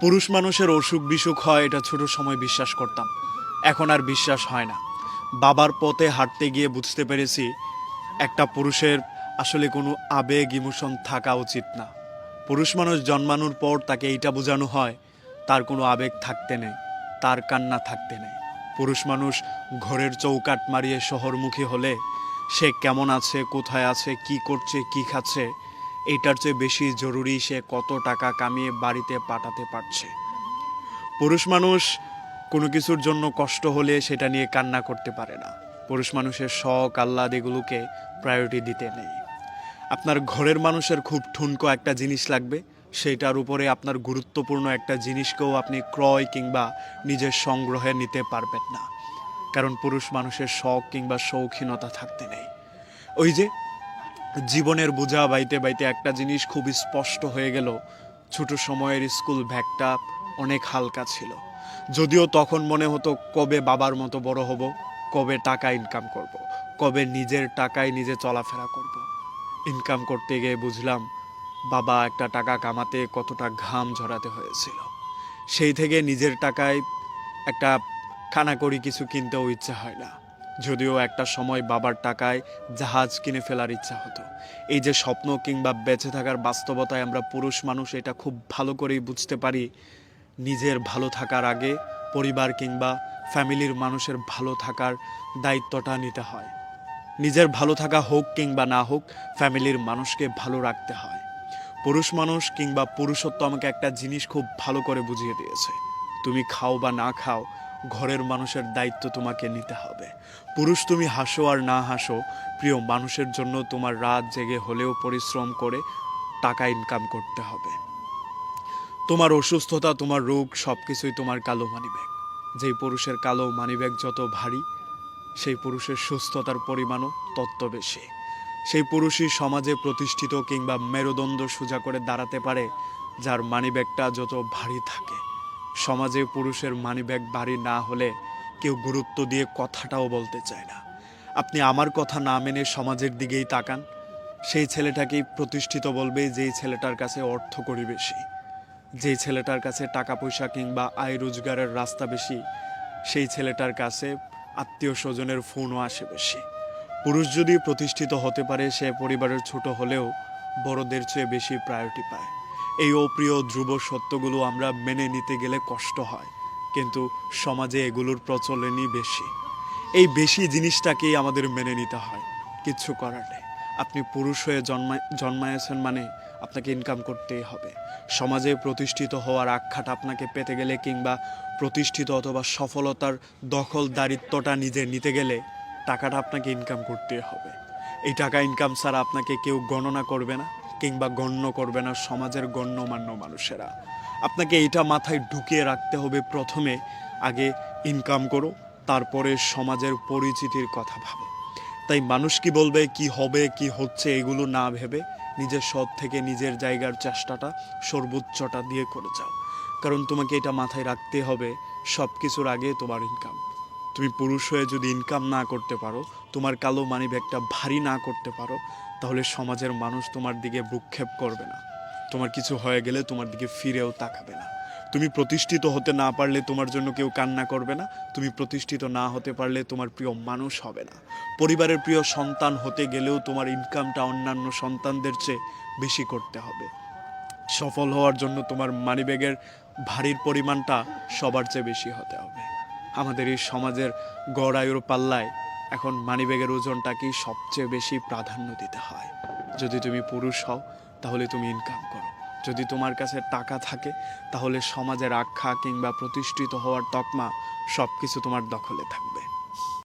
পুরুষ মানুষের অসুখ বিসুখ হয় এটা ছোট সময় বিশ্বাস করতাম, এখন আর বিশ্বাস হয় না। বাবার পথে হাঁটতে গিয়ে বুঝতে পেরেছি একটা পুরুষের আসলে কোনো আবেগ ইমোশন থাকা উচিত না। পুরুষ মানুষ জন্মানোর পর তাকে এইটা বোঝানো হয় তার কোনো আবেগ থাকতে নেই, তার কান্না থাকতে নেই। পুরুষ মানুষ ঘরের চৌকাঠ মারিয়ে শহরমুখী হলে সে কেমন আছে, কোথায় আছে, কি করছে, কি খাচ্ছে, এইটার চেয়ে বেশি জরুরি সে কত টাকা কামিয়ে বাড়িতে পাঠাতে পারছে। পুরুষ মানুষ কোনো কিছুর জন্য কষ্ট হলে সেটা নিয়ে কান্না করতে পারে না। পুরুষ মানুষের শখ আহ্লাদ এগুলোকে প্রায়োরিটি দিতে নেই। আপনার ঘরের মানুষের খুব ঠুনকো একটা জিনিস লাগবে, সেইটার উপরে আপনার গুরুত্বপূর্ণ একটা জিনিসকেও আপনি ক্রয় কিংবা নিজের সংগ্রহে নিতে পারবেন না, কারণ পুরুষ মানুষের শখ কিংবা শৌখিনতা থাকতে নেই। ওই যে জীবনের বোঝা বাইতে বাইতে একটা জিনিস খুব স্পষ্ট হয়ে গেল, ছোট সময়ের স্কুল ব্যাগটা অনেক হালকা ছিল। যদিও তখন মনে হতো কবে বাবার মতো বড় হব, কবে টাকা ইনকাম করব, কবে নিজের টাকায় নিজে চলাফেরা করব। ইনকাম করতে গিয়ে বুঝলাম বাবা একটা টাকা কামাতে কতটা ঘাম ঝরাতে হয়েছিল। সেই থেকে নিজের টাকায় একটা কানাকড়ি কিছু কিনতেও ইচ্ছা হয় না। যদিও একটা সময় বাবার টাকায় জাহাজ কিনে ফেলার ইচ্ছা হতো। এই যে স্বপ্ন কিংবা বেঁচে থাকার বাস্তবতায় আমরা পুরুষ মানুষ এটা খুব ভালো করেই বুঝতে পারি, নিজের ভালো থাকার আগে পরিবার কিংবা ফ্যামিলির মানুষের ভালো থাকার দায়িত্বটা নিতে হয়। নিজের ভালো থাকা হোক কিংবা না হোক, ফ্যামিলির মানুষকে ভালো রাখতে হয়। পুরুষ মানুষ কিংবা পুরুষত্ব আমাকে একটা জিনিস খুব ভালো করে বুঝিয়ে দিয়েছে, তুমি খাও বা না খাও, ঘরের মানুষের দায়িত্ব তোমাকে নিতে হবে। পুরুষ তুমি হাসো আর না হাসো, প্রিয় মানুষের জন্য তোমার রাত জেগে হলেও পরিশ্রম করে টাকা ইনকাম করতে হবে। তোমার অসুস্থতা, তোমার রোগ সব কিছুই তোমার কালো মানিব্যাগ। যেই পুরুষের কালো মানিব্যাগ যত ভারী, সেই পুরুষের সুস্থতার পরিমাণও তত বেশি। সেই পুরুষই সমাজে প্রতিষ্ঠিত কিংবা মেরুদণ্ড সোজা করে দাঁড়াতে পারে যার মানিব্যাগটা যত ভারী থাকে। সমাজে পুরুষের মানিব্যাগ ভারী না হলে কেউ গুরুত্ব দিয়ে কথাটাও বলতে চায় না। আপনি আমার কথা না মেনে সমাজের দিকেই তাকান, সেই ছেলেটাকেই প্রতিষ্ঠিত বলবে যেই ছেলেটার কাছে অর্থ কড়ি বেশি, যেই ছেলেটার কাছে টাকা পয়সা কিংবা আয় রোজগারের রাস্তা বেশি, সেই ছেলেটার কাছে আত্মীয় স্বজনের ফোনও আসে বেশি। পুরুষ যদি প্রতিষ্ঠিত হতে পারে, সে পরিবারের ছোট হলেও বড়দের চেয়ে বেশি প্রায়োরিটি পায়। এই অপ্রিয় ধ্রুব সত্যগুলো আমরা মেনে নিতে গেলে কষ্ট হয়, কিন্তু সমাজে এগুলোর প্রচলনই বেশি। এই বেশি জিনিসটাকেই আমাদের মেনে নিতে হয়, কিচ্ছু করার নেই। আপনি পুরুষ হয়ে জন্মায়েছেন মানে আপনাকে ইনকাম করতেই হবে। সমাজে প্রতিষ্ঠিত হওয়ার আখ্যাটা আপনাকে পেতে গেলে কিংবা প্রতিষ্ঠিত অথবা সফলতার দখলদারিত্বটা নিজে নিতে গেলে টাকাটা আপনাকে ইনকাম করতেই হবে। এই টাকা ইনকাম ছাড়া আপনাকে কেউ গণনা করবে না কিংবা গণ্য করবে না সমাজের গণ্যমান্য মানুষেরা। আপনাকে এইটা মাথায় ঢুকিয়ে রাখতে হবে, প্রথমে আগে ইনকাম করো, তারপরে সমাজের পরিচিতির কথা ভাবো। তাই মানুষ কি বলবে, কি হবে, কি হচ্ছে, এগুলো না ভেবে নিজের সৎ থেকে নিজের জায়গার চেষ্টাটা সর্বোচ্চটা দিয়ে করে যাও। কারণ তোমাকে এটা মাথায় রাখতে হবে, সব কিছুর আগে তোমার ইনকাম। তুমি পুরুষ হয়ে যদি ইনকাম না করতে পারো, তোমার কালো মানিব্যাগটা ভারী না করতে পারো, তাহলে সমাজের মানুষ তোমার দিকে ভ্রুক্ষেপ করবে না। তোমার কিছু হয়ে গেলে তোমার দিকে ফিরেও তাকাবে না। তুমি প্রতিষ্ঠিত হতে না পারলে তোমার জন্য কেউ কান্না করবে না। তুমি প্রতিষ্ঠিত না হতে পারলে তোমার প্রিয় মানুষ হবে না। পরিবারের প্রিয় সন্তান হতে গেলেও তোমার ইনকামটা অন্যান্য সন্তানদের চেয়ে বেশি করতে হবে। সফল হওয়ার জন্য তোমার মানিব্যাগের ভারীর পরিমাণটা সবার চেয়ে বেশি হতে হবে। আমাদের এই সমাজের গড় আয়ুর পাল্লায় এখন মানিব্যাগের ওজনটাকেই সবচেয়ে বেশি প্রাধান্য দিতে হয়। যদি তুমি পুরুষ হও তাহলে তুমি ইনকাম করো, যদি তোমার কাছে টাকা থাকে তাহলে সমাজের আখ্যা কিংবা প্রতিষ্ঠিত হওয়ার তকমা সব কিছু তোমার দখলে থাকবে।